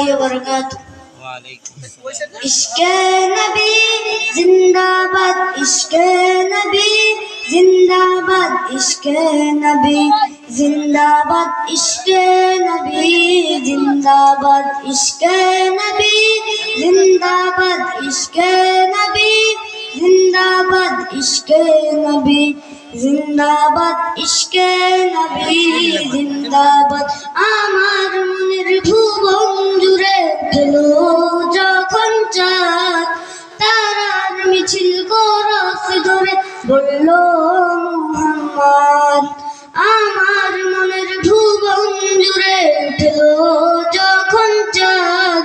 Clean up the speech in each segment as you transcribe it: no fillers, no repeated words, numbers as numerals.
व बरकातुहू। इश्क़े नबी जिंदाबाद, इश्क़े नबी जिंदाबाद, इश्क़े नबी जिंदाबाद, इश्क़े नबी जिंदाबाद, इश्क़े नबी जिंदाबाद, इश्क़े नबी जिंदाबाद, इश्क़े नबी जिंदाबाद, इश्क़े नबी जिंदाबाद। আমার মনের ভুবন জুড়ে উঠলো যখন চাঁদ, তারার মিছিল করস ধরে বলল মুহাম্মদ। আমার মনের ভুবন জুড়ে উঠলো যখন চাঁদ,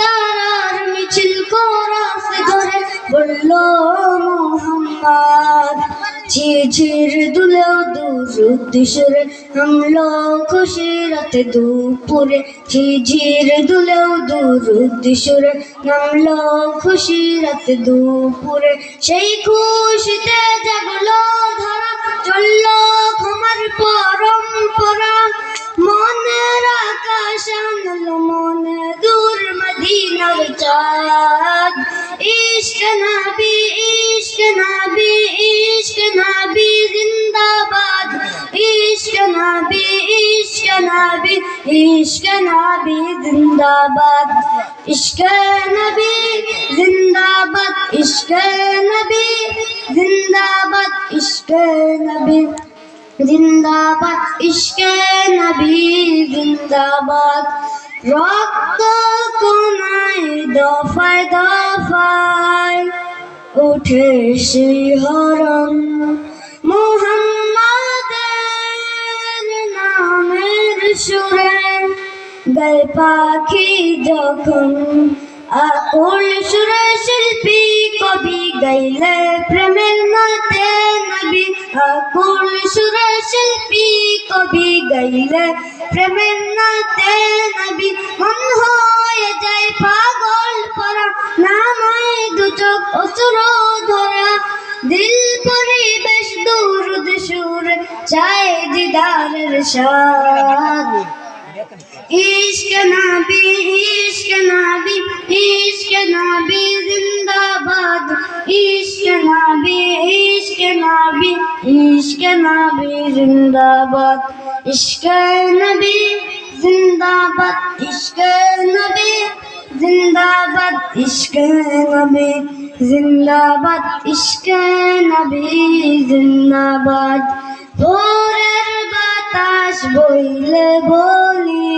তারার মিছিল করস ধরে বলল মুহাম্মদ। ঝিরঝির দুলেও দুরুদ সুরে নামলো খুশি রাতে দুপুরে, ঝিরঝির দুলেও দুরুদ সুরে নামলো খুশি রাতে দুপুরে। সেই খুশিতে জাগলো ধারা, চললো ক্ষমার পরম্পরা, মনের আকাশ আনলো মনে দূর মদিনার চাঁদ। ইশকে নবী, ইশকে নবী, ইশকে নবী জিন্দাবাদ, ইশকে নবী, ইশকে নবী, ইশকে নবী জিন্দাবাদ, ইশকে নবী জিন্দাবাদ, ইশকে নবী জিন্দাবাদ, ইশকে নবী জিন্দাবাদ, ইশকে নবী জিন্দাবাদ। রক্ত কোনায় দফায় দফায় উঠে শিহরণ, মুহাম্মাদের নামের সুরে গায় পাখি যখন, আকুল সুরে শিল্পী কবি গাইলে প্রেমের নাতে নবী, আকুল সুরে শিল্পী কবি গাইলে প্রেমের নাতে নবী। মন হয়ে যায় পাগল পরা, নামায় দু চোখ অশ্রু ধরা, দিল পরিবেশ দুরুদ সুর চায় দিদারের স্বাদ। ইশকে নবী, ইশকে নবী, ইশকে নবী জিন্দাবাদ, ইশকে নবী, ইশকে নবী, ইশকে নবী জিন্দাবাদ, ইশকে নবী জিন্দাবাদ, ইশকে নবী জিন্দাবাদ, ইশকে নবী জিন্দাবাদ, ইশকে নবী জিন্দাবাদ। ভোরের বাতাস বইলে বলি